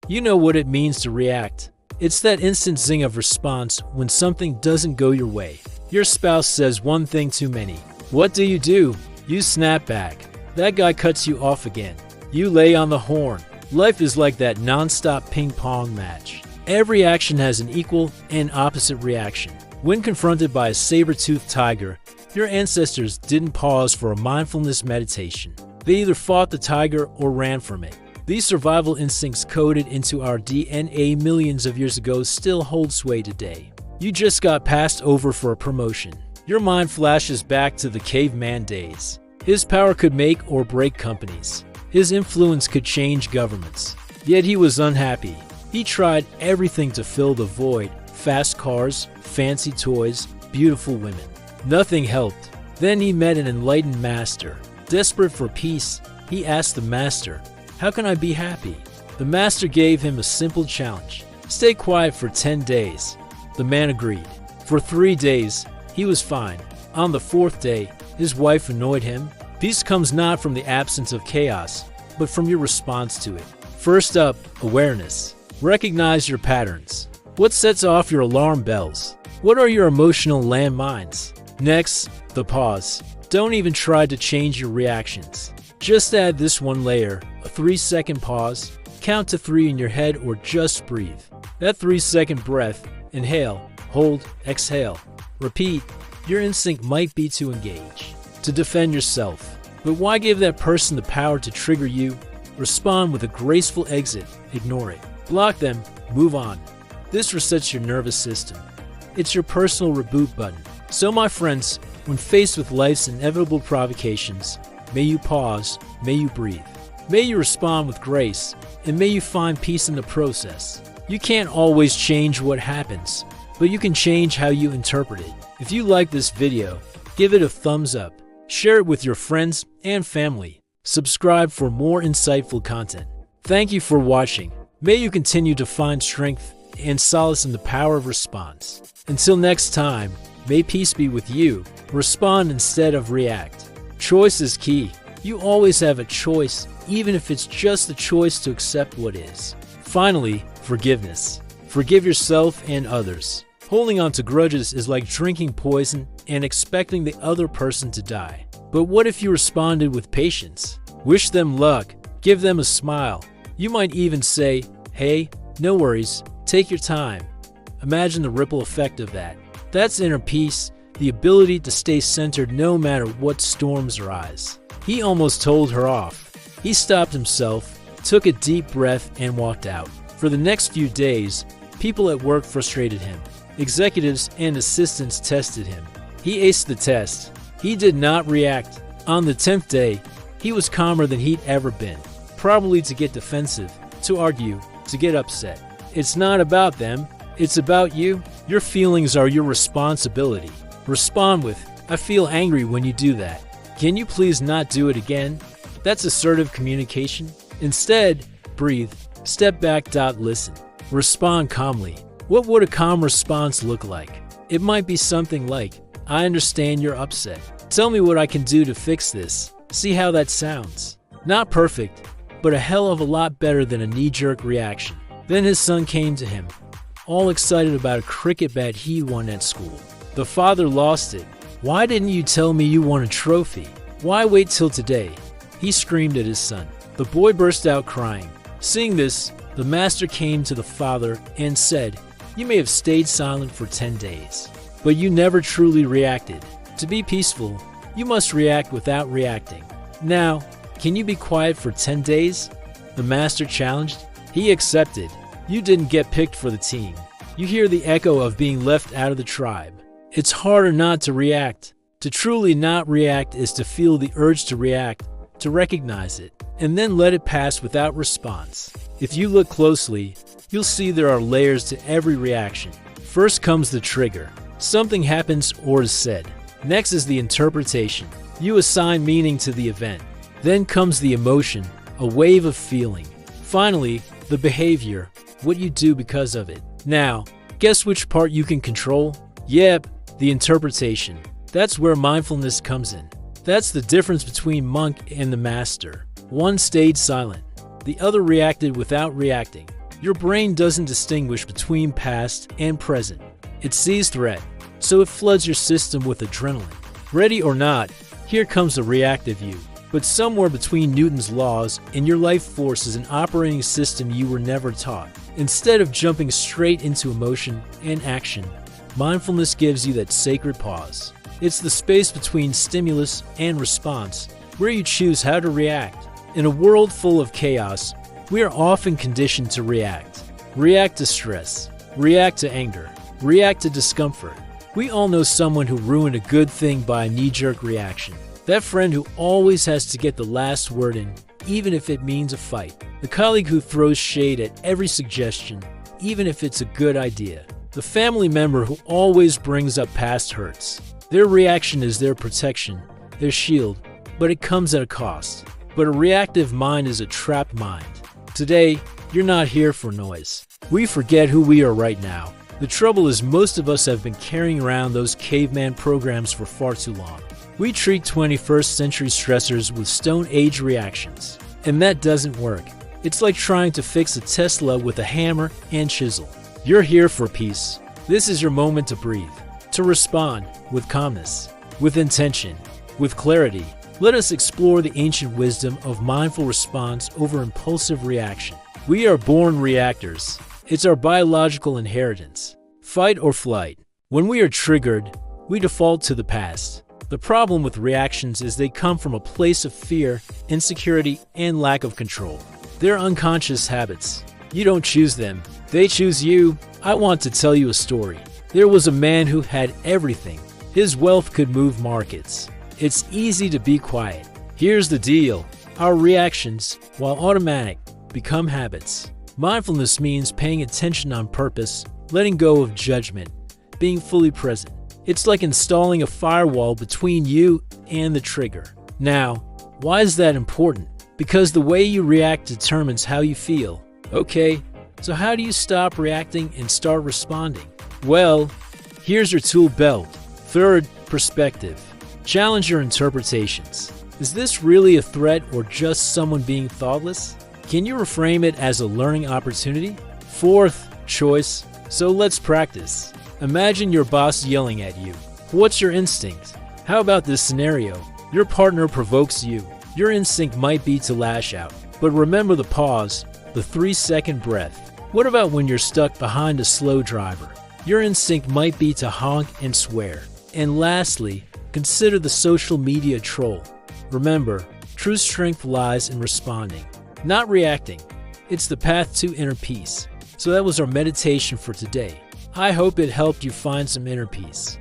You know what it means to react. It's that instant zing of response when something doesn't go your way. Your spouse says one thing too many. What do? You snap back. That guy cuts you off again. You lay on the horn. Life is like that non-stop ping-pong match. Every action has an equal and opposite reaction. When confronted by a saber-toothed tiger, your ancestors didn't pause for a mindfulness meditation. They either fought the tiger or ran from it. These survival instincts coded into our DNA millions of years ago still hold sway today. You just got passed over for a promotion. Your mind flashes back to the caveman days. His power could make or break companies. His influence could change governments. Yet he was unhappy. He tried everything to fill the void: fast cars, fancy toys, beautiful women. Nothing helped. Then he met an enlightened master. Desperate for peace, he asked the master, "How can I be happy?" The master gave him a simple challenge. Stay quiet for 10 days. The man agreed. For 3 days, he was fine. On the 4th day, his wife annoyed him. Peace comes not from the absence of chaos, but from your response to it. First up, awareness. Recognize your patterns. What sets off your alarm bells? What are your emotional landmines? Next, the pause. Don't even try to change your reactions. Just add this one layer, a 3-second pause. Count to 3 in your head or just breathe. That 3-second breath, inhale, hold, exhale. Repeat. Your instinct might be to engage, to defend yourself. But why give that person the power to trigger you? Respond with a graceful exit. Ignore it. Block them. Move on. This resets your nervous system. It's your personal reboot button. So my friends, when faced with life's inevitable provocations, may you pause, may you breathe, may you respond with grace, and may you find peace in the process. You can't always change what happens, but you can change how you interpret it. If you like this video, give it a thumbs up, share it with your friends and family, subscribe for more insightful content. Thank you for watching. May you continue to find strength and solace in the power of response. Until next time, may peace be with you. Respond instead of react. Choice is key. You always have a choice, even if it's just the choice to accept what is. Finally, forgiveness. Forgive yourself and others. Holding on to grudges is like drinking poison and expecting the other person to die. But what if you responded with patience? Wish them luck. Give them a smile. You might even say, "Hey, no worries. Take your time." Imagine the ripple effect of that. That's inner peace, the ability to stay centered no matter what storms arise. He almost told her off. He stopped himself, took a deep breath, and walked out. For the next few days, people at work frustrated him. Executives and assistants tested him. He aced the test. He did not react. On the 10th day, he was calmer than he'd ever been. Probably to get defensive, to argue, to get upset. It's not about them. It's about you. Your feelings are your responsibility. Respond with, "I feel angry when you do that. Can you please not do it again?" That's assertive communication. Instead, breathe, step back, listen. Respond calmly. What would a calm response look like? It might be something like, "I understand you're upset. Tell me what I can do to fix this." See how that sounds? Not perfect, but a hell of a lot better than a knee-jerk reaction. Then his son came to him, all excited about a cricket bat he won at school. The father lost it. "Why didn't you tell me you won a trophy? Why wait till today?" He screamed at his son. The boy burst out crying. Seeing this, the master came to the father and said, "You may have stayed silent for 10 days, but you never truly reacted. To be peaceful, you must react without reacting. Now, can you be quiet for 10 days? The master challenged. He accepted. You didn't get picked for the team. You hear the echo of being left out of the tribe. It's harder not to react. To truly not react is to feel the urge to react, to recognize it, and then let it pass without response. If you look closely, you'll see there are layers to every reaction. First comes the trigger. Something happens or is said. Next is the interpretation. You assign meaning to the event. Then comes the emotion, a wave of feeling. Finally, the behavior, what you do because of it. Now, guess which part you can control? Yep, the interpretation. That's where mindfulness comes in. That's the difference between monk and the master. One stayed silent. The other reacted without reacting. Your brain doesn't distinguish between past and present. It sees threat, so it floods your system with adrenaline. Ready or not, here comes the reactive you. But somewhere between Newton's laws and your life force is an operating system you were never taught. Instead of jumping straight into emotion and action, mindfulness gives you that sacred pause. It's the space between stimulus and response, where you choose how to react. In a world full of chaos, we are often conditioned to react. React to stress, react to anger, react to discomfort. We all know someone who ruined a good thing by a knee-jerk reaction. That friend who always has to get the last word in, even if it means a fight. The colleague who throws shade at every suggestion, even if it's a good idea. The family member who always brings up past hurts. Their reaction is their protection, their shield, but it comes at a cost. But a reactive mind is a trapped mind. Today, you're not here for noise. We forget who we are right now. The trouble is most of us have been carrying around those caveman programs for far too long. We treat 21st century stressors with Stone Age reactions, and that doesn't work. It's like trying to fix a Tesla with a hammer and chisel. You're here for peace. This is your moment to breathe, to respond with calmness, with intention, with clarity. Let us explore the ancient wisdom of mindful response over impulsive reaction. We are born reactors. It's our biological inheritance. Fight or flight. When we are triggered, we default to the past. The problem with reactions is they come from a place of fear, insecurity, and lack of control. They're unconscious habits. You don't choose them. They choose you. I want to tell you a story. There was a man who had everything. His wealth could move markets. It's easy to be quiet. Here's the deal. Our reactions, while automatic, become habits. Mindfulness means paying attention on purpose, letting go of judgment, being fully present. It's like installing a firewall between you and the trigger. Now, why is that important? Because the way you react determines how you feel. Okay, so how do you stop reacting and start responding? Well, here's your tool belt. Third, perspective. Challenge your interpretations. Is this really a threat or just someone being thoughtless? Can you reframe it as a learning opportunity? Fourth, choice. So let's practice. Imagine your boss yelling at you. What's your instinct? How about this scenario? Your partner provokes you. Your instinct might be to lash out. But remember the pause, the 3-second breath. What about when you're stuck behind a slow driver? Your instinct might be to honk and swear. And lastly, consider the social media troll. Remember, true strength lies in responding, not reacting. It's the path to inner peace. So that was our meditation for today. I hope it helped you find some inner peace.